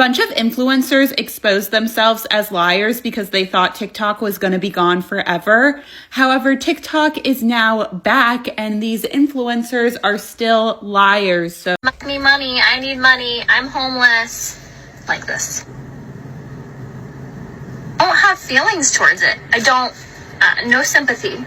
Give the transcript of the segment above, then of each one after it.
bunch of influencers exposed themselves as liars because they thought TikTok was going to be gone forever. However, TikTok is now back and these influencers are still liars. So money, I need money, I'm homeless, like this. I don't have feelings towards it. I don't, no sympathy.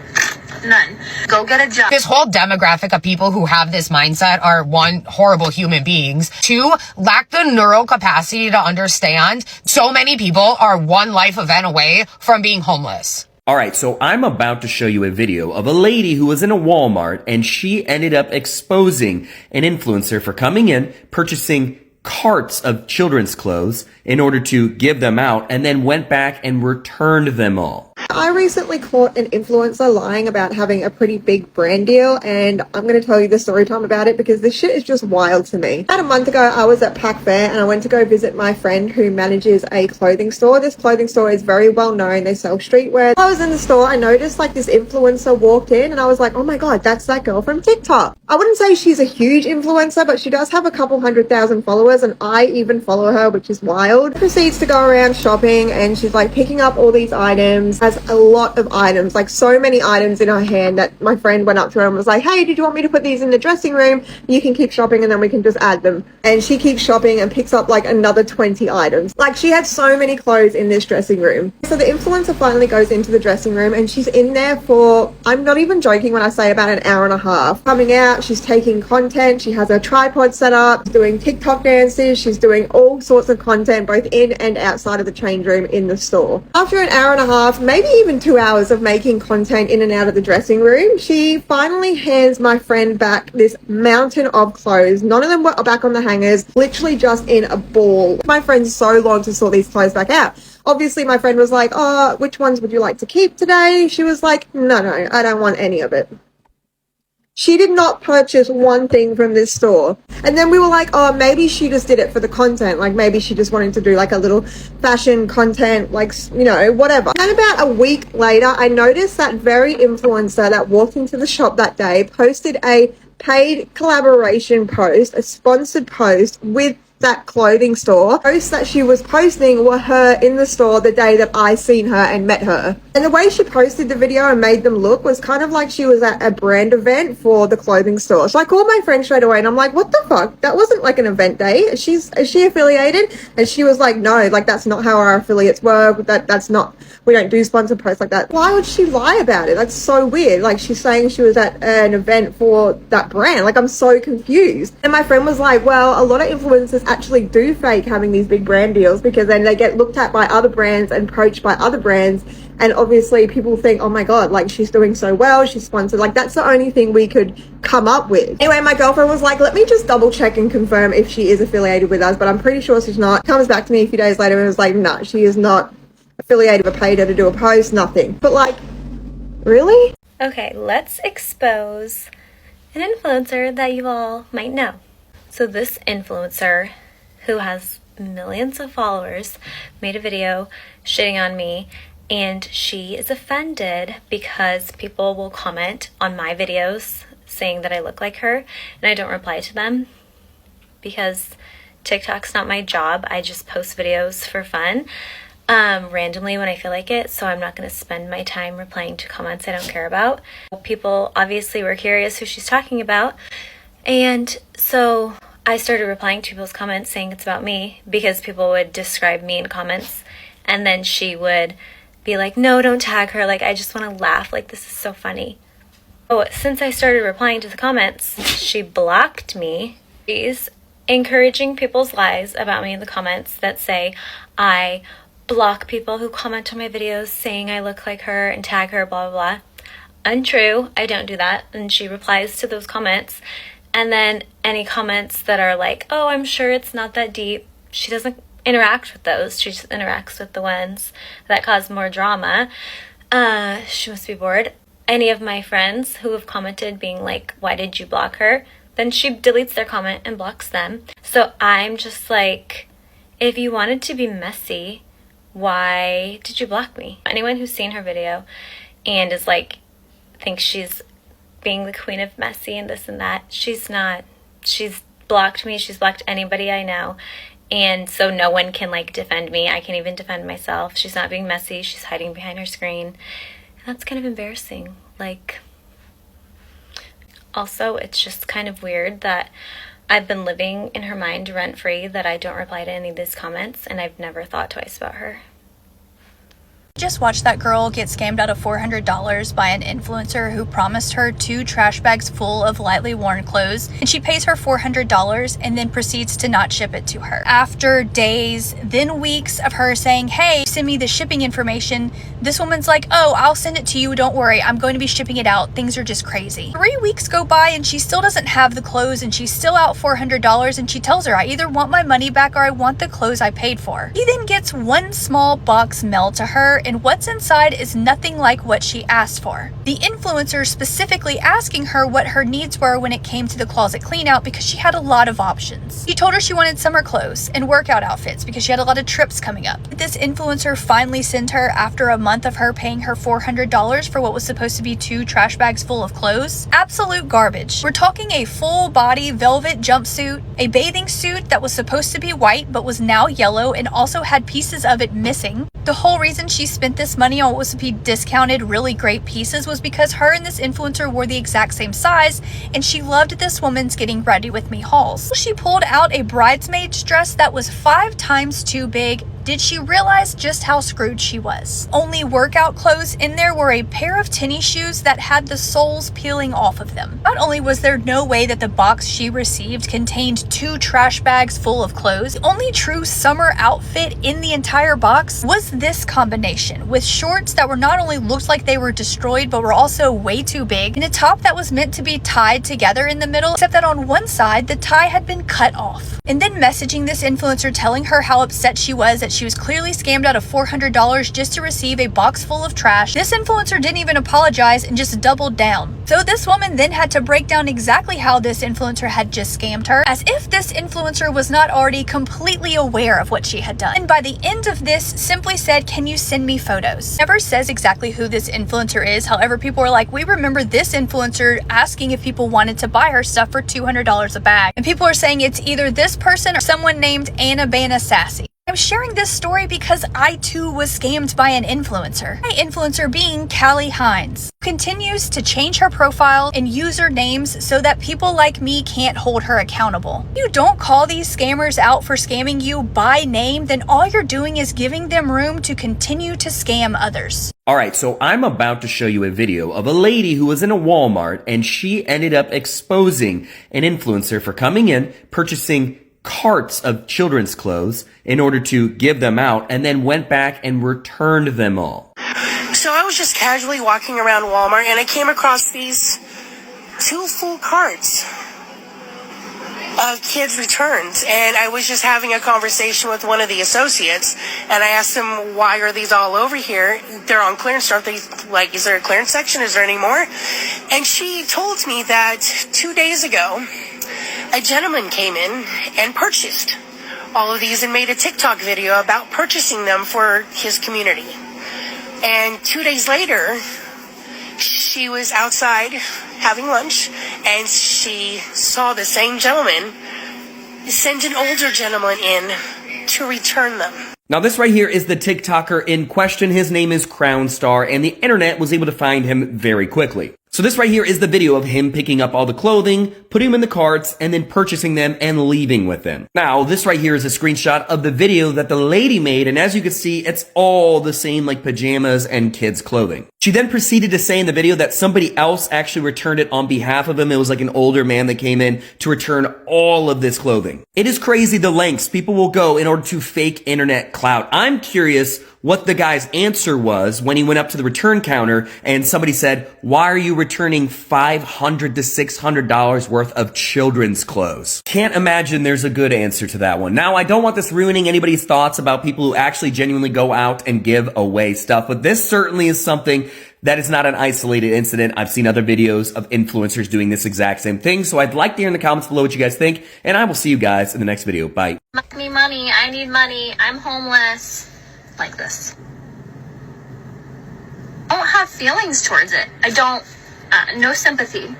None. Go get a job. This whole demographic of people who have this mindset are, one, horrible human beings, two, lack the neural capacity to understand so many people are one life event away from being homeless. All right, so I'm about to show you a video of a lady who was in a Walmart and she ended up exposing an influencer for coming in, purchasing carts of children's clothes in order to give them out, and then went back and returned them all. I recently caught an influencer lying about having a pretty big brand deal, and I'm going to tell you the story time about it because this shit is just wild to me. About a month ago, I was at Pac Fair and I went to go visit my friend who manages a clothing store. This clothing store is very well known. They sell streetwear. I was in the store, I noticed like this influencer walked in and I was like, oh my god, that's that girl from TikTok. I wouldn't say she's a huge influencer, but she does have a couple 100,000 followers and I even follow her, which is wild. Proceeds to go around shopping and she's like picking up all these items, has a lot of items, like so many items in her hand that my friend went up to her and was like, hey, did you want me to put these in the dressing room? You can keep shopping and then we can just add them. And she keeps shopping and picks up like another 20 items. Like she had so many clothes in this dressing room. So the influencer finally goes into the dressing room and she's in there for, I'm not even joking when I say about an hour and a half. Coming out, she's taking content, she has her tripod set up, doing TikTok dances, she's doing all sorts of content both in and outside of the change room in the store. After an hour and a half, maybe even 2 hours of making content in and out of the dressing room, she finally hands my friend back this mountain of clothes. None of them were back on the hangers, literally just in a ball. My friend's so long to sort these clothes back out. Obviously, my friend was like, oh, which ones would you like to keep today? She was like, no, I don't want any of it. She did not purchase one thing from this store. And then we were like, oh, maybe she just did it for the content. Like maybe she just wanted to do like a little fashion content, like, you know, whatever. And about a week later, I noticed that very influencer that walked into the shop that day posted a paid collaboration post, a sponsored post with that clothing store. Posts that she was posting were her in the store the day that I seen her and met her. And the way she posted the video and made them look was kind of like she was at a brand event for the clothing store. So I called my friend straight away and I'm like, what the fuck? That wasn't like an event day. Is she affiliated? And she was like, no, like that's not how our affiliates work. That's not, we don't do sponsored posts like that. Why would she lie about it? That's so weird. Like she's saying she was at an event for that brand. Like I'm so confused. And my friend was like, well, a lot of influencers actually do fake having these big brand deals because then they get looked at by other brands and approached by other brands, and obviously people think, oh my god, like she's doing so well, she's sponsored. Like that's the only thing we could come up with. Anyway, my girlfriend was like, let me just double check and confirm if she is affiliated with us, but I'm pretty sure she's not. Comes back to me a few days later and was like, no, she is not affiliated with, paid her to do a post, nothing. But like, really? Okay, let's expose an influencer that you all might know. So this influencer, who has millions of followers, made a video shitting on me, and she is offended because people will comment on my videos saying that I look like her, and I don't reply to them because TikTok's not my job. I just post videos for fun, randomly when I feel like it, so I'm not going to spend my time replying to comments I don't care about. People obviously were curious who she's talking about, and so I started replying to people's comments saying it's about me because people would describe me in comments, and then she would be like, no, don't tag her, like I just want to laugh, like this is so funny. Oh, since I started replying to the comments, she blocked me. She's encouraging people's lies about me in the comments that say I block people who comment on my videos saying I look like her and tag her, blah blah blah. Untrue, I don't do that. And she replies to those comments. And then any comments that are like, oh, I'm sure it's not that deep, she doesn't interact with those. She just interacts with the ones that cause more drama. She must be bored. Any of my friends who have commented being like, why did you block her? Then she deletes their comment and blocks them. So I'm just like, if you wanted to be messy, why did you block me? Anyone who's seen her video and is like, thinks she's being the queen of messy and this and that, she's not. She's blocked me, she's blocked anybody I know, And so no one can like defend me. I can't even defend myself. She's not being messy. She's hiding behind her screen. And that's kind of embarrassing. Like, also, it's just kind of weird that I've been living in her mind rent-free, that I don't reply to any of these comments, and I've never thought twice about her. Just watched that girl get scammed out of $400 by an influencer who promised her 2 trash bags full of lightly worn clothes, and she pays her $400 and then proceeds to not ship it to her. After days, then weeks of her saying, hey, send me the shipping information, this woman's like, oh, I'll send it to you, don't worry, I'm going to be shipping it out, things are just crazy. 3 weeks go by and she still doesn't have the clothes, and she's still out $400, and she tells her, I either want my money back or I want the clothes I paid for. He then gets one small box mailed to her, and what's inside is nothing like what she asked for. The influencer specifically asking her what her needs were when it came to the closet clean out, because she had a lot of options. He told her she wanted summer clothes and workout outfits because she had a lot of trips coming up. This influencer finally sent her, after a month of her paying her $400 for what was supposed to be 2 trash bags full of clothes, absolute garbage. We're talking a full body velvet jumpsuit, a bathing suit that was supposed to be white but was now yellow and also had pieces of it missing. The whole reason she spent this money on what was to be discounted really great pieces was because her and this influencer were the exact same size, and she loved this woman's getting ready with me hauls. She pulled out a bridesmaid's dress that was 5 times too big. Did she realize just how screwed she was? Only workout clothes in there were a pair of tennis shoes that had the soles peeling off of them. Not only was there no way that the box she received contained 2 trash bags full of clothes, the only true summer outfit in the entire box was this combination, with shorts that were not only looked like they were destroyed but were also way too big, and a top that was meant to be tied together in the middle, except that on one side the tie had been cut off. And then messaging this influencer telling her how upset she was that she was clearly scammed out of $400 just to receive a box full of trash. This influencer didn't even apologize and just doubled down. So this woman then had to break down exactly how this influencer had just scammed her, as if this influencer was not already completely aware of what she had done. And by the end of this, simply said, can you send me photos? Never says exactly who this influencer is. However, people are like, we remember this influencer asking if people wanted to buy her stuff for $200 a bag. And people are saying it's either this person or someone named Anna Bana Sassy. I'm sharing this story because I too was scammed by an influencer. My influencer being Callie Hines, who continues to change her profile and user names so that people like me can't hold her accountable. If you don't call these scammers out for scamming you by name, then all you're doing is giving them room to continue to scam others. Alright, so I'm about to show you a video of a lady who was in a Walmart and she ended up exposing an influencer for coming in, purchasing carts of children's clothes in order to give them out, and then went back and returned them all. So I was just casually walking around Walmart and I came across these 2 full carts of kids' returns, and I was just having a conversation with one of the associates, and I asked them, why are these all over here? They're on clearance. Aren't they, like, is there a clearance section? Is there any more? And she told me that 2 days ago, a gentleman came in and purchased all of these and made a TikTok video about purchasing them for his community. And 2 days later, she was outside having lunch and she saw the same gentleman send an older gentleman in to return them. Now this right here is the TikToker in question. His name is Crown Star, and the internet was able to find him very quickly. So this right here is the video of him picking up all the clothing, putting them in the carts, and then purchasing them and leaving with them. Now, this right here is a screenshot of the video that the lady made, and as you can see, it's all the same like pajamas and kids' clothing. She then proceeded to say in the video that somebody else actually returned it on behalf of him. It was like an older man that came in to return all of this clothing. It is crazy the lengths people will go in order to fake internet clout. I'm curious what the guy's answer was when he went up to the return counter and somebody said, why are you returning $500 to $600 worth of children's clothes? Can't imagine there's a good answer to that one. Now, I don't want this ruining anybody's thoughts about people who actually genuinely go out and give away stuff, but this certainly is something that is not an isolated incident. I've seen other videos of influencers doing this exact same thing, so I'd like to hear in the comments below what you guys think, and I will see you guys in the next video. Bye. Money, I need money, I'm homeless. Like this. I don't have feelings towards it. I don't, no sympathy.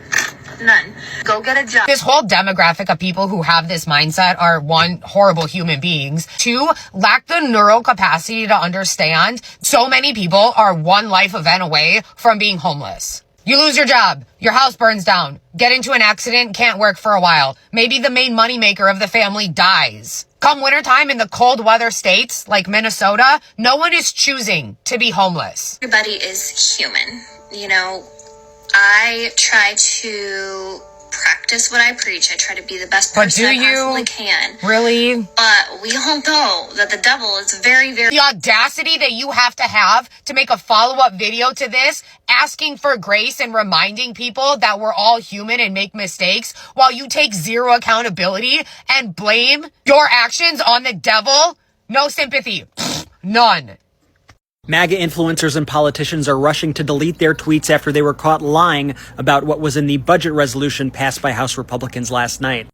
None. Go get a job. This whole demographic of people who have this mindset are, one, horrible human beings, two, lack the neural capacity to understand so many people are one life event away from being homeless. You lose your job, your house burns down, get into an accident, can't work for a while. Maybe the main moneymaker of the family dies. Come wintertime in the cold weather states like Minnesota, no one is choosing to be homeless. Everybody is human. You know, I try to practice what I preach. I try to be the best person I possibly can. Really? But we all know that the devil is very, very... The audacity that you have to make a follow-up video to this, asking for grace and reminding people that we're all human and make mistakes, while you take zero accountability and blame your actions on the devil? No sympathy. None. MAGA influencers and politicians are rushing to delete their tweets after they were caught lying about what was in the budget resolution passed by House Republicans last night.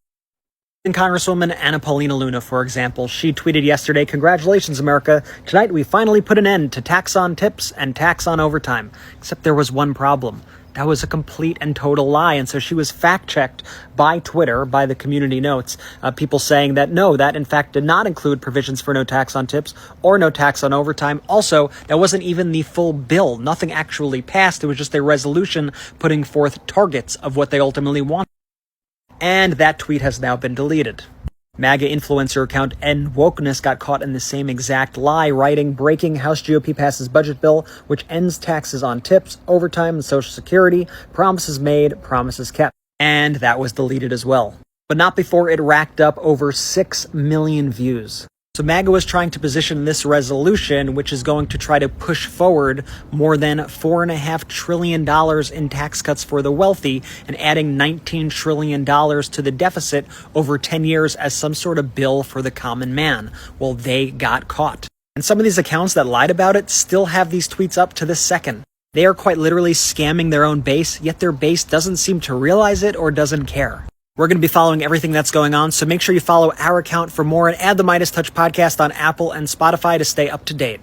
And Congresswoman Anna Paulina Luna, for example, she tweeted yesterday, "Congratulations, America. Tonight we finally put an end to tax on tips and tax on overtime." Except there was one problem. That was a complete and total lie. And so she was fact-checked by Twitter, by the community notes, people saying that no, that in fact did not include provisions for no tax on tips or no tax on overtime. Also, that wasn't even the full bill. Nothing actually passed. It was just a resolution putting forth targets of what they ultimately want. And that tweet has now been deleted. MAGA influencer account N Wokeness got caught in the same exact lie, writing, "Breaking House GOP passes budget bill, which ends taxes on tips, overtime, and Social Security. Promises made, promises kept." And that was deleted as well. But not before it racked up over 6 million views. So MAGA was trying to position this resolution, which is going to try to push forward more than $4.5 trillion in tax cuts for the wealthy and adding $19 trillion to the deficit over 10 years as some sort of bill for the common man. Well, they got caught. And some of these accounts that lied about it still have these tweets up to this second. They are quite literally scamming their own base, yet their base doesn't seem to realize it or doesn't care. We're going to be following everything that's going on, so make sure you follow our account for more and add the Midas Touch podcast on Apple and Spotify to stay up to date.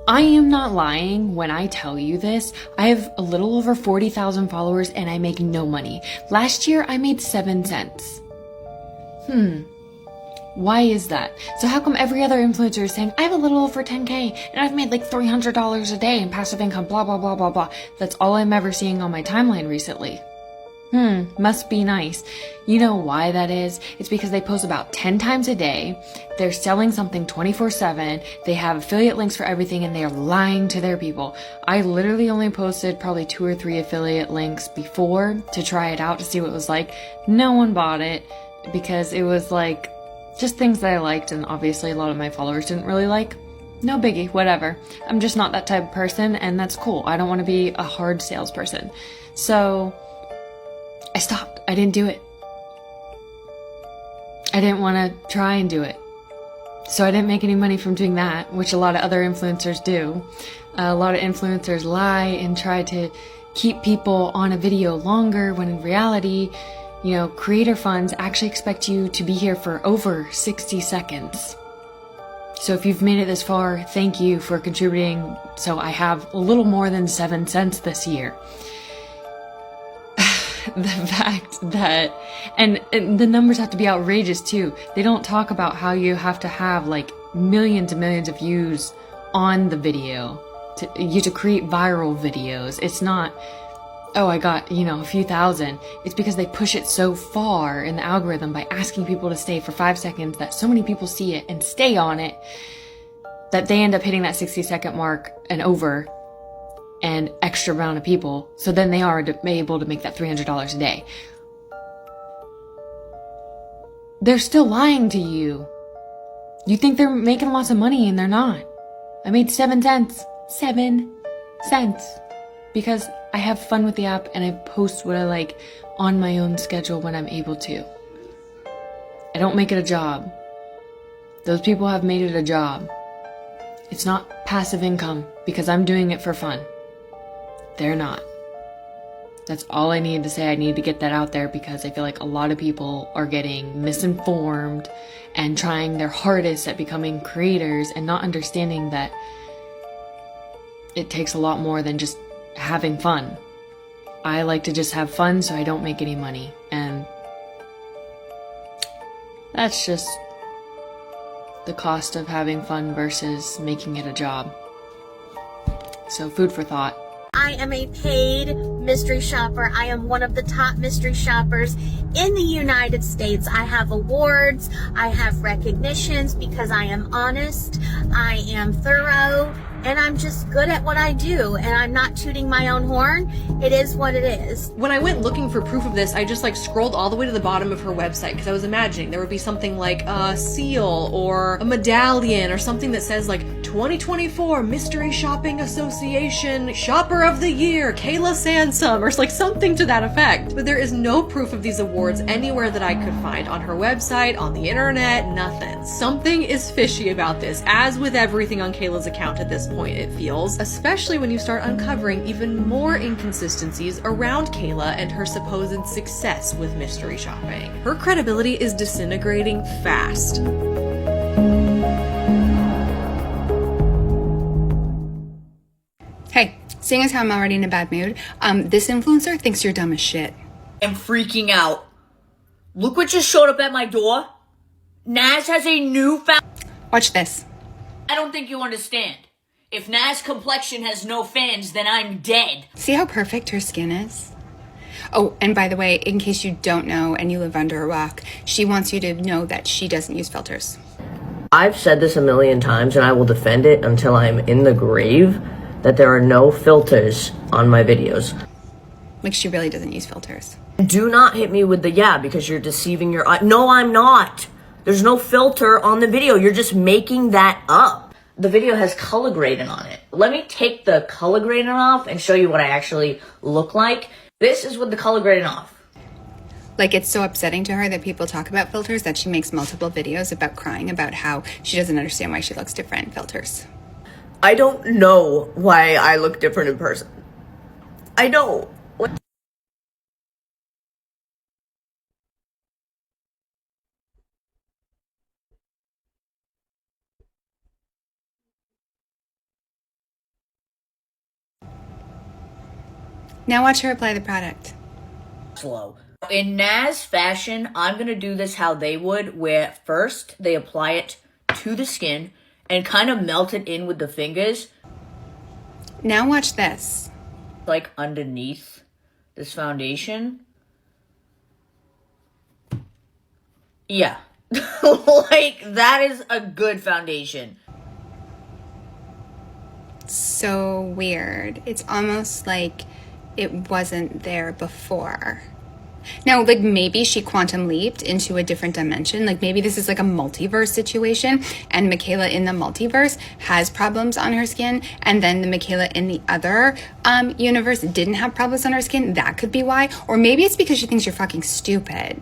I am not lying when I tell you this. I have a little over 40,000 followers and I make no money. Last year, I made 7 cents. Why is that? So how come every other influencer is saying, I have a little over 10K and I've made like $300 a day in passive income, blah, blah, blah, blah, blah. That's all I'm ever seeing on my timeline recently. Must be nice. You know why that is? It's because they post about 10 times a day. They're selling something 24/7. They have affiliate links for everything and they are lying to their people. I literally only posted probably 2 or 3 affiliate links before to try it out to see what it was like. No one bought it because it was like just things that I liked and obviously a lot of my followers didn't really like. No biggie, whatever. I'm just not that type of person and that's cool. I don't want to be a hard salesperson. So I stopped. I didn't do it. I didn't want to try and do it. So I didn't make any money from doing that, which a lot of other influencers do. A lot of influencers lie and try to keep people on a video longer when in reality, you know, creator funds actually expect you to be here for over 60 seconds. So if you've made it this far, thank you for contributing. So I have a little more than 7 cents this year. The fact that, and the numbers have to be outrageous too. They don't talk about how you have to have like millions and millions of views on the video to create viral videos. It's not, oh, I got, a few thousand. It's because they push it so far in the algorithm by asking people to stay for 5 seconds that so many people see it and stay on it that they end up hitting that 60-second mark and over. And extra amount of people, so then they are able to make that $300 a day. They're still lying to you. You think they're making lots of money and they're not. I made 7 cents. 7 cents. Because I have fun with the app and I post what I like on my own schedule when I'm able to. I don't make it a job. Those people have made it a job. It's not passive income because I'm doing it for fun. They're not. That's all I needed to say. I need to get that out there because I feel like a lot of people are getting misinformed and trying their hardest at becoming creators and not understanding that it takes a lot more than just having fun. I like to just have fun, so I don't make any money. And that's just the cost of having fun versus making it a job. So food for thought. I am a paid mystery shopper. I am one of the top mystery shoppers in the United States. I have awards, I have recognitions because I am honest, I am thorough, and I'm just good at what I do, and I'm not tooting my own horn. It is what it is. When I went looking for proof of this, I just like scrolled all the way to the bottom of her website because I was imagining there would be something like a seal or a medallion or something that says like 2024 Mystery Shopping Association Shopper of the Year, Kayla Sansom, or like something to that effect. But there is no proof of these awards anywhere that I could find on her website, on the internet, nothing. Something is fishy about this, as with everything on Kayla's account at this point, it feels, especially when you start uncovering even more inconsistencies around Kayla and her supposed success with mystery shopping. Her credibility is disintegrating fast. Hey, seeing as how I'm already in a bad mood, this influencer thinks you're dumb as shit. I'm freaking out. Look what just showed up at my door. Naz has a new Watch this. I don't think you understand. If Naz complexion has no fans, then I'm dead. See how perfect her skin is? Oh, and by the way, in case you don't know and you live under a rock, she wants you to know that she doesn't use filters. I've said this a million times and I will defend it until I'm in the grave, that there are no filters on my videos. Like, she really doesn't use filters. Do not hit me with the yeah because you're deceiving your eye. No, I'm not. There's no filter on the video. You're just making that up. The video has color grading on it. Let me take the color grading off and show you what I actually look like. This is with the color grading off. Like, it's so upsetting to her that people talk about filters that she makes multiple videos about crying about how she doesn't understand why she looks different in filters. I don't know why I look different in person. I don't. Now watch her apply the product. Slow. In Naz fashion, I'm gonna do this how they would, where first they apply it to the skin and kind of melt it in with the fingers. Now watch this. Like underneath this foundation. Yeah. Like, that is a good foundation. So weird. It's almost like it wasn't there before. Now, like, maybe she quantum leaped into a different dimension. Like, maybe this is like a multiverse situation, and Michaela in the multiverse has problems on her skin, and then the Michaela in the other universe didn't have problems on her skin. That could be why. Or maybe it's because she thinks you're fucking stupid.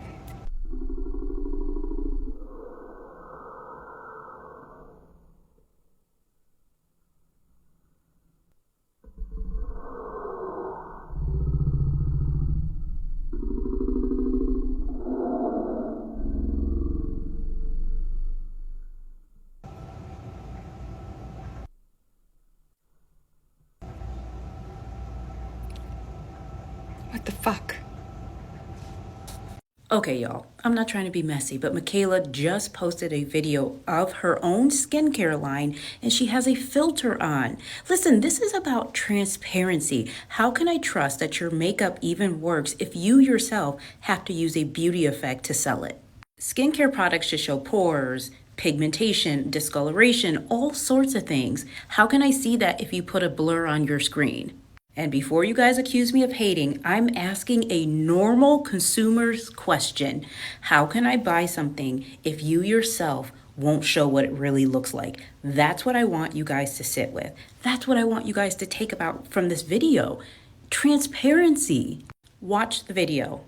What the fuck? Okay, y'all, I'm not trying to be messy, but Michaela just posted a video of her own skincare line and she has a filter on. Listen, this is about transparency. How can I trust that your makeup even works if you yourself have to use a beauty effect to sell it? Skincare products should show pores, pigmentation, discoloration, all sorts of things. How can I see that if you put a blur on your screen? And before you guys accuse me of hating, I'm asking a normal consumer's question. How can I buy something if you yourself won't show what it really looks like? That's what I want you guys to sit with. That's what I want you guys to take about from this video. Transparency. Watch the video.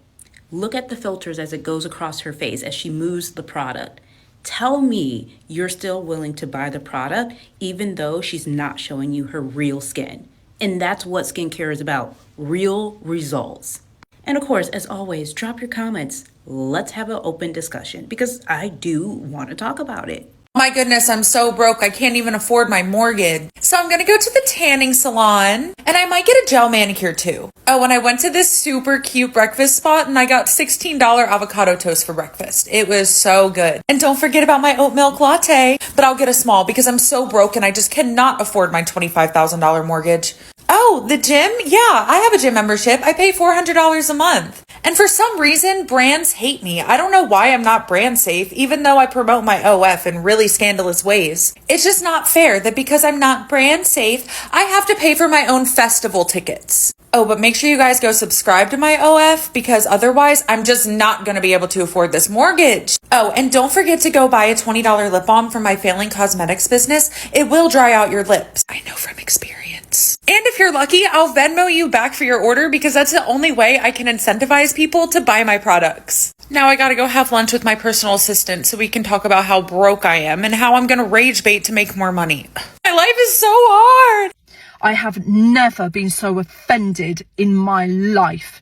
Look at the filters as it goes across her face as she moves the product. Tell me you're still willing to buy the product even though she's not showing you her real skin. And that's what skincare is about, real results. And of course, as always, drop your comments. Let's have an open discussion because I do want to talk about it. My goodness, I'm so broke. I can't even afford my mortgage. So I'm gonna go to the tanning salon and I might get a gel manicure too. Oh, and I went to this super cute breakfast spot and I got $16 avocado toast for breakfast. It was so good. And don't forget about my oat milk latte, but I'll get a small because I'm so broke and I just cannot afford my $25,000 mortgage. Oh, the gym? Yeah, I have a gym membership. I pay $400 a month. And for some reason, brands hate me. I don't know why I'm not brand safe, even though I promote my OF in really scandalous ways. It's just not fair that because I'm not brand safe, I have to pay for my own festival tickets. Oh, but make sure you guys go subscribe to my OF because otherwise I'm just not going to be able to afford this mortgage. Oh, and don't forget to go buy a $20 lip balm from my failing cosmetics business. It will dry out your lips. I know from experience. And if you're lucky, I'll Venmo you back for your order because that's the only way I can incentivize people to buy my products. Now I gotta go have lunch with my personal assistant so we can talk about how broke I am and how I'm gonna rage bait to make more money. My life is so hard. I have never been so offended in my life.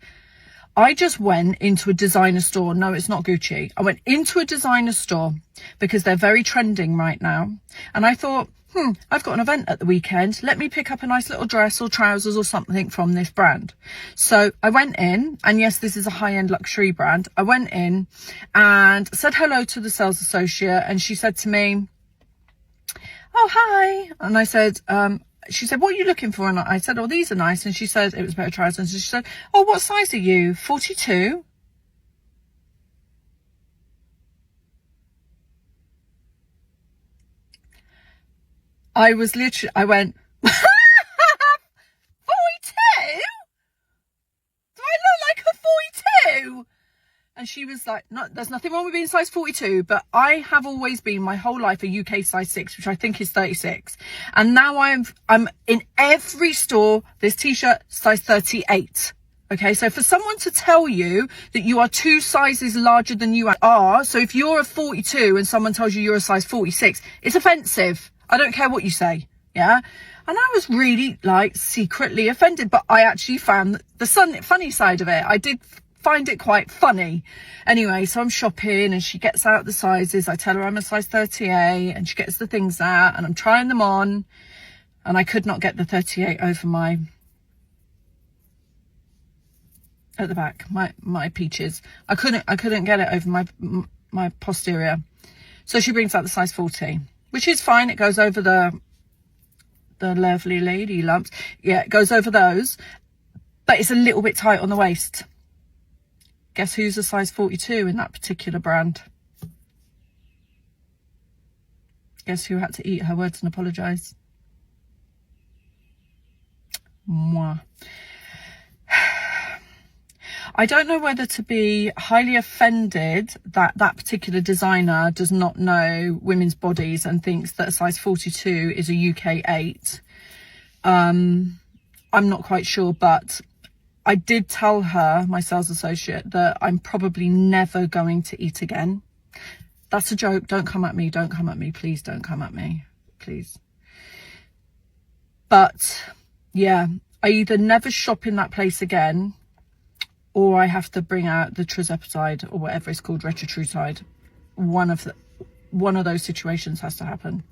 I just went into a designer store. No, it's not Gucci. I went into a designer store because they're very trending right now. And I thought, I've got an event at the weekend. Let me pick up a nice little dress or trousers or something from this brand. So I went in, and yes, this is a high-end luxury brand. I went in and said hello to the sales associate, and she said to me, oh, hi. And I said, she said, what are you looking for? And I said, oh, these are nice. And she said, it was a pair of trousers. And she said, oh, what size are you? 42? I went, 42? Do I look like a 42? And she was like, no, there's nothing wrong with being size 42, but I have always been my whole life a UK size 6, which I think is 36. And now I'm in every store, this t-shirt size 38. Okay, so for someone to tell you that you are 2 sizes larger than you are, so if you're a 42 and someone tells you you're a size 46, it's offensive. I don't care what you say. Yeah. And I was really like secretly offended, but I actually found the funny side of it. I did find it quite funny. Anyway, so I'm shopping and she gets out the sizes. I tell her I'm a size 38 and she gets the things out and I'm trying them on and I could not get the 38 over my, at the back, my peaches. I couldn't get it over my posterior. So she brings out the size 40, which is fine. It goes over the lovely lady lumps. Yeah, it goes over those, but it's a little bit tight on the waist. Guess who's a size 42 in that particular brand? Guess who had to eat her words and apologise? Moi. I don't know whether to be highly offended that that particular designer does not know women's bodies and thinks that a size 42 is a UK 8. I'm not quite sure, but I did tell her, my sales associate, that I'm probably never going to eat again. That's a joke. Don't come at me. Don't come at me. Please don't come at me. Please. But yeah, I either never shop in that place again, or I have to bring out the trizepatide or whatever it's called, retatrutide. One of those situations has to happen.